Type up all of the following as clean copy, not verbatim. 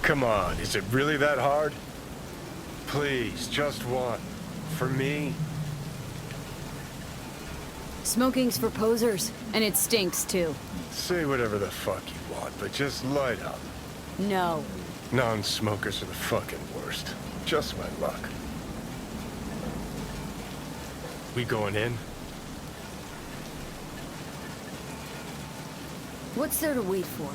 Come on, is it really that hard? Please, just one. For me? Smoking's for posers, and it stinks too. Say whatever the fuck you want, but just light up. No. Non-smokers are the fucking worst. Just my luck. We going in? What's there to wait for?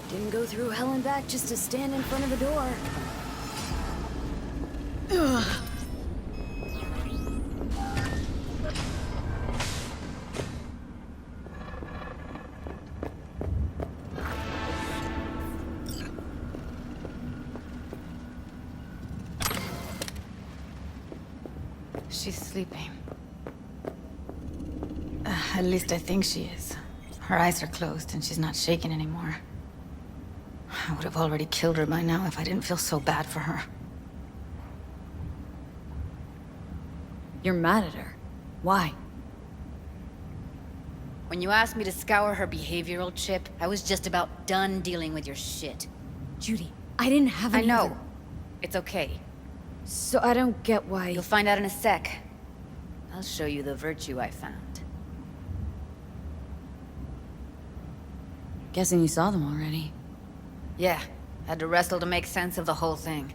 Didn't go through hell and back just to stand in front of a door. Ugh. She's sleeping. At least I think she is. Her eyes are closed and she's not shaking anymore. I would have already killed her by now if I didn't feel so bad for her. You're mad at her. Why? When you asked me to scour her behavioral chip, I was just about done dealing with your shit. Judy, I didn't have any. I know. Other... It's okay. So I don't get why... You'll find out in a sec. I'll show you the virtue I found. Guessing you saw them already. Yeah, had to wrestle to make sense of the whole thing.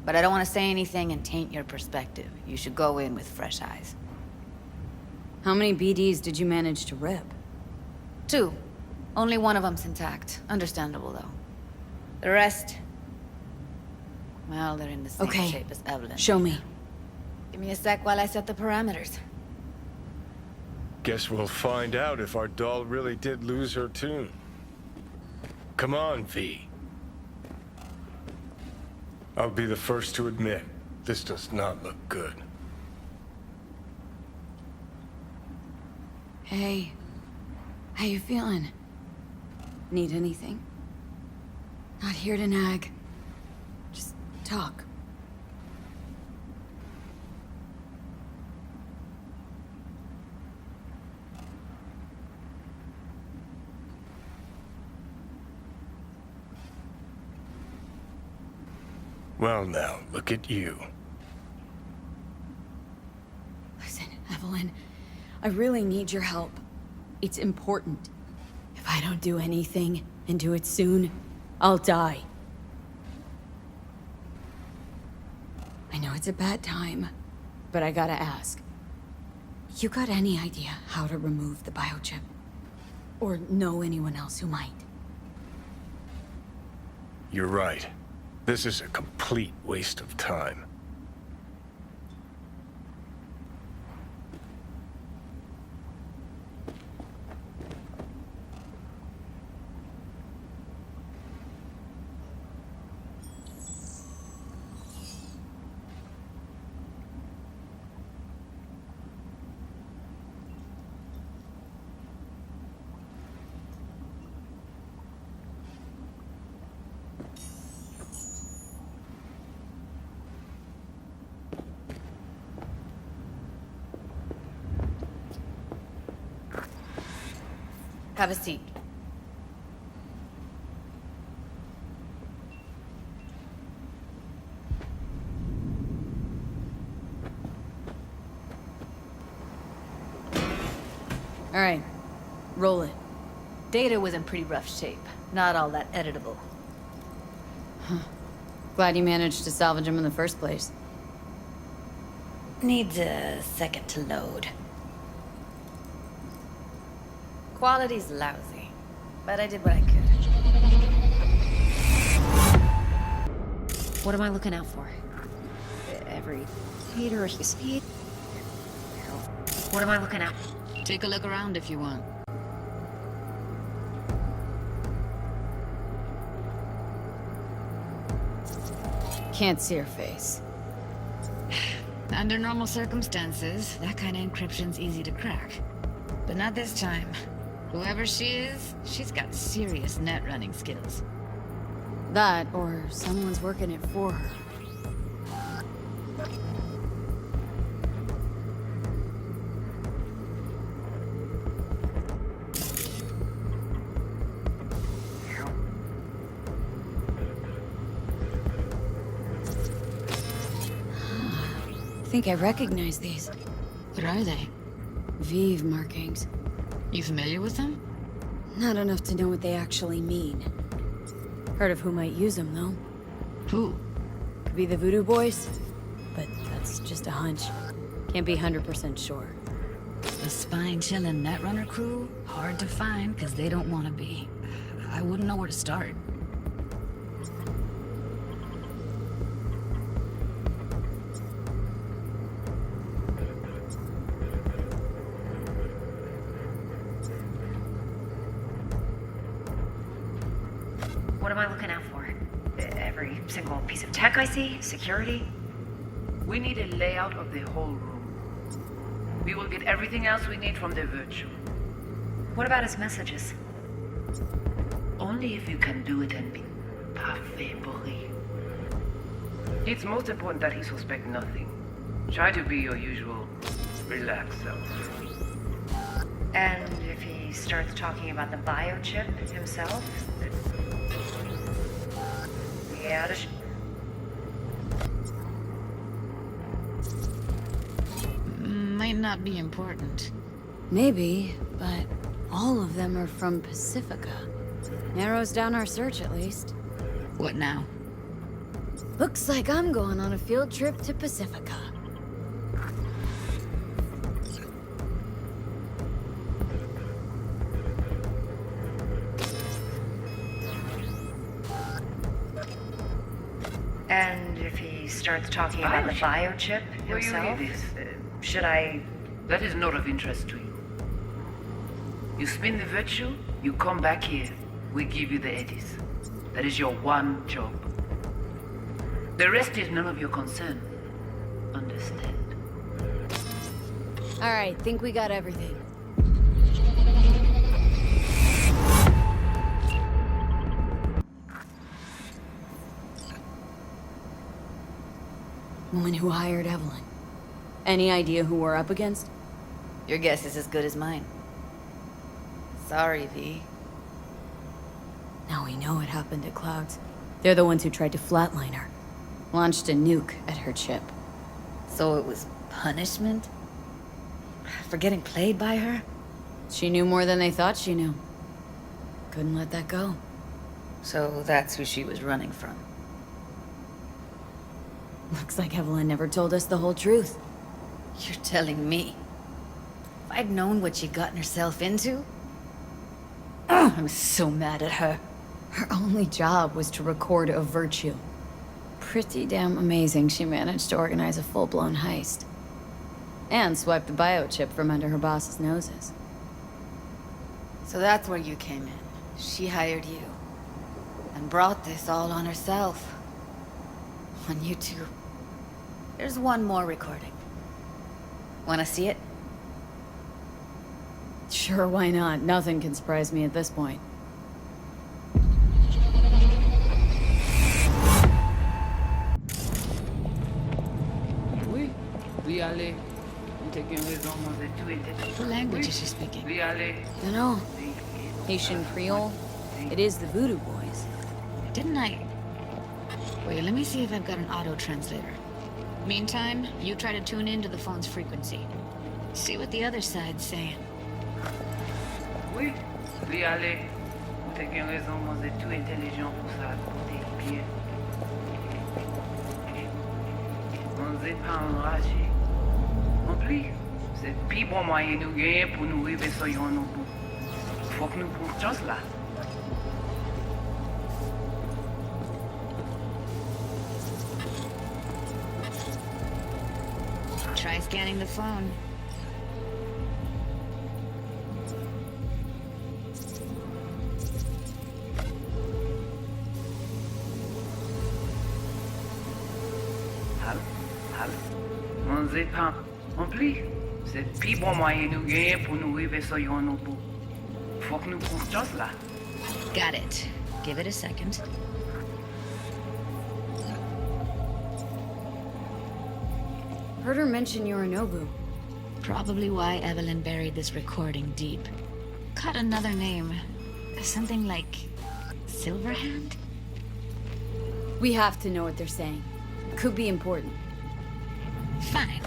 But I don't want to say anything and taint your perspective. You should go in with fresh eyes. How many BDs did you manage to rip? 2. Only one of them's intact. Understandable, though. The rest... well, they're in the same shape as Evelyn. Show me. Give me a sec while I set the parameters. Guess we'll find out if our doll really did lose her tune. Come on, V. I'll be the first to admit, this does not look good. Hey. How you feeling? Need anything? Not here to nag. Just talk. Well now, look at you. Listen, Evelyn, I really need your help. It's important. If I don't do anything, and do it soon, I'll die. I know it's a bad time, but I gotta ask. You got any idea how to remove the biochip? Or know anyone else who might? You're right. This is a complete waste of time. Have a seat. All right, roll it. Data was in pretty rough shape. Not all that editable. Glad you managed to salvage him in the first place. Needs a second to load. Quality's lousy, but I did what I could. What am I looking out for? Every speed or speed? What am I looking at? Take a look around if you want. Can't see her face. Under normal circumstances, that kind of encryption's easy to crack. But not this time. Whoever she is, she's got serious net running skills. That, or someone's working it for her. think I recognize these. What are they? Vive markings. You familiar with them? Not enough to know what they actually mean. Heard of who might use them, though. Who? Could be the Voodoo Boys, but that's just a hunch. Can't be 100% sure. The spine-chilling Netrunner crew? Hard to find, because they don't want to be. I wouldn't know where to start. What am I looking out for? Every single piece of tech I see? Security? We need a layout of the whole room. We will get everything else we need from the virtue. What about his messages? Only if you can do it and be parfait bourré. It's most important that he suspect nothing. Try to be your usual relaxed self. And if he starts talking about the biochip himself? Yeah, Might not be important. Maybe, but all of them are from Pacifica. Narrows down our search, at least. What now? Looks like I'm going on a field trip to Pacifica. And if he starts talking about the biochip Where you himself? read this? Should I... That is not of interest to you. You spin the virtue, you come back here. We give you the eddies. That is your one job. The rest is none of your concern. Understand? Alright, think we got everything. Woman who hired Evelyn. Any idea who we're up against? Your guess is as good as mine. Sorry, V. Now we know what happened at Clouds. They're the ones who tried to flatline her. Launched a nuke at her chip. So it was punishment? For getting played by her? She knew more than they thought she knew. Couldn't let that go. So that's who she was running from. Looks like Evelyn never told us the whole truth. You're telling me? If I'd known what she'd gotten herself into? I'm so mad at her. Her only job was to record a virtue. Pretty damn amazing she managed to organize a full-blown heist. And swipe the biochip from under her boss's noses. So that's where you came in. She hired you. And brought this all on herself. On you two. There's one more recording. Wanna see it? Sure, why not? Nothing can surprise me at this point. Oui, oui, allez. What language is she speaking? Oui, allez. Dunno. Haitian Creole? It is the Voodoo Boys. Didn't I... Wait, let me see if I've got an auto-translator. Meantime, you try to tune into the phone's frequency. See what the other side's saying. Oui, oui, allez. Vous avez raison, vous êtes tout intelligent pour ça, côté bien. On n'est pas enragé. En plus, c'est le plus bon moyen de nous gagner pour nous arriver sur nos bouts. Faut que nous prenions chance là. Try scanning the phone. On n'est pas en plus, c'est le plus bon moyen de nous gagner pour nous arriver sur nos bouts. Faut que nous prenions chance là. Got it. Give it a second. Heard her mention Yorinobu. Probably why Evelyn buried this recording deep. Caught another name. Something like... Silverhand? We have to know what they're saying. Could be important. Fine.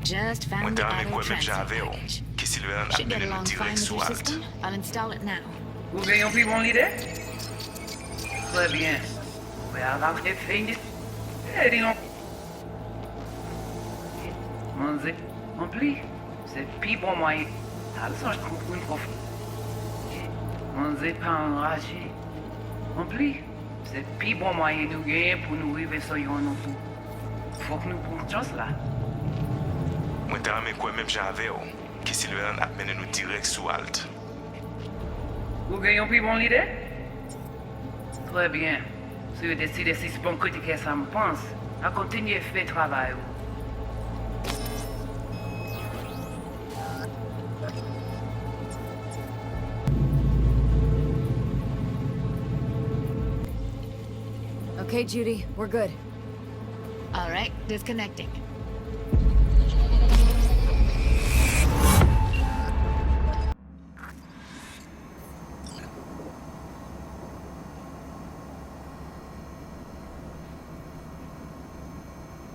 Just found the Mwen auto mwen transfer jave yo, package. ki Silverhand ap Should get menen nou along fine direk with sou your alt. system. I'll install it now. Vous gagnez plus mon idée? Très bien. Mais avant que je finisse, dis donc. Manger, en plus, c'est plus bon moyen. Alors, je trouve une fois. Manger pas enragé. En plus, c'est plus bon moyen de gagner pour nous vivre sur nous tout. Faut que nous prenions chance là. Mwen ta reme kwen menm jave yo, ki Silverhand ap menen nou direk sou alt. Vous gagnez plus mon idée? Très bien. Si vous décidez si c'est bon critiquer ça me pense, à continuer à faire travail. Okay, Judy, we're good. All right, disconnecting.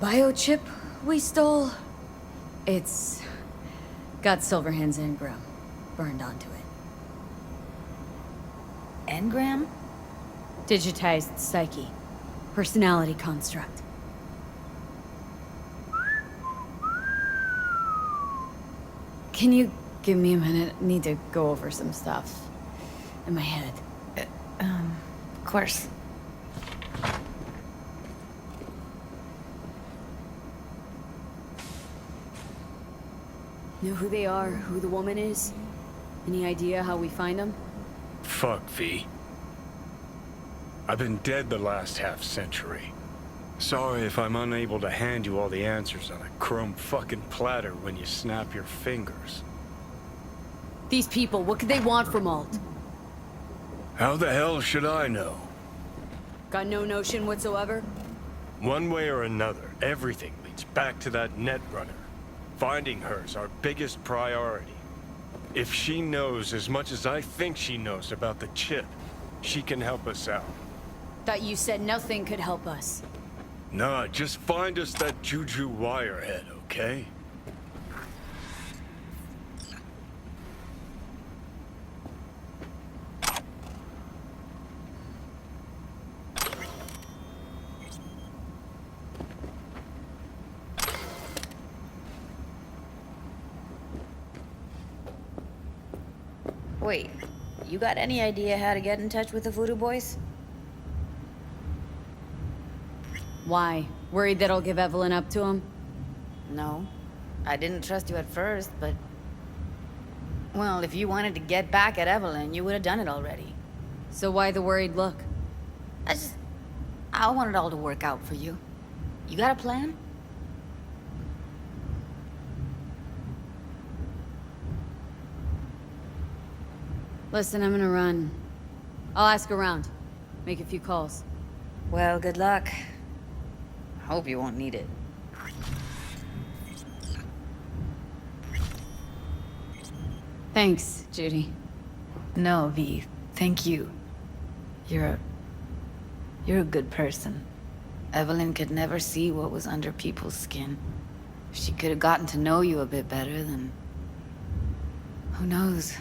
Biochip we stole? It's got Silverhand's engram burned onto it. Engram? Digitized psyche. Personality construct. Can you give me a minute? I need to go over some stuff in my head. Of course. Know who they are, who the woman is? Any idea how we find them? Fuck, V. I've been dead the last half-century. Sorry if I'm unable to hand you all the answers on a chrome fucking platter when you snap your fingers. These people, what could they want from Alt? How the hell should I know? Got no notion whatsoever? One way or another, everything leads back to that netrunner. Finding her's our biggest priority. If she knows as much as I think she knows about the chip, she can help us out. Thought you said nothing could help us. Nah, just find us that Juju wirehead, okay? Wait, you got any idea how to get in touch with the Voodoo Boys? Why? Worried that I'll give Evelyn up to him? No. I didn't trust you at first, but... Well, if you wanted to get back at Evelyn, you would have done it already. So why the worried look? I want it all to work out for you. You got a plan? Listen, I'm gonna run. I'll ask around. Make a few calls. Well, good luck. Hope you won't need it. Thanks, Judy. No, V. Thank you. You're a good person. Evelyn could never see what was under people's skin. If she could have gotten to know you a bit better, then... Who knows?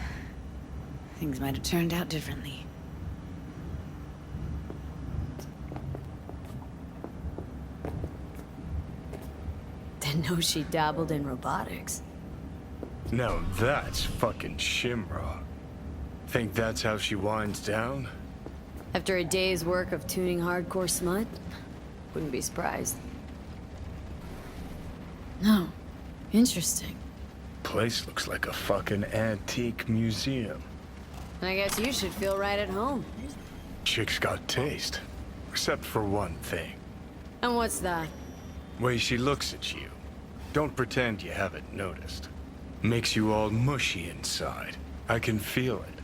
Things might have turned out differently. Didn't know she dabbled in robotics. Now that's fucking Shimra. Think that's how she winds down? After a day's work of tuning hardcore smut? Wouldn't be surprised. No. Interesting. Place looks like a fucking antique museum. I guess you should feel right at home. Chick's got taste. Except for one thing. And what's that? Way she looks at you. Don't pretend you haven't noticed. Makes you all mushy inside. I can feel it.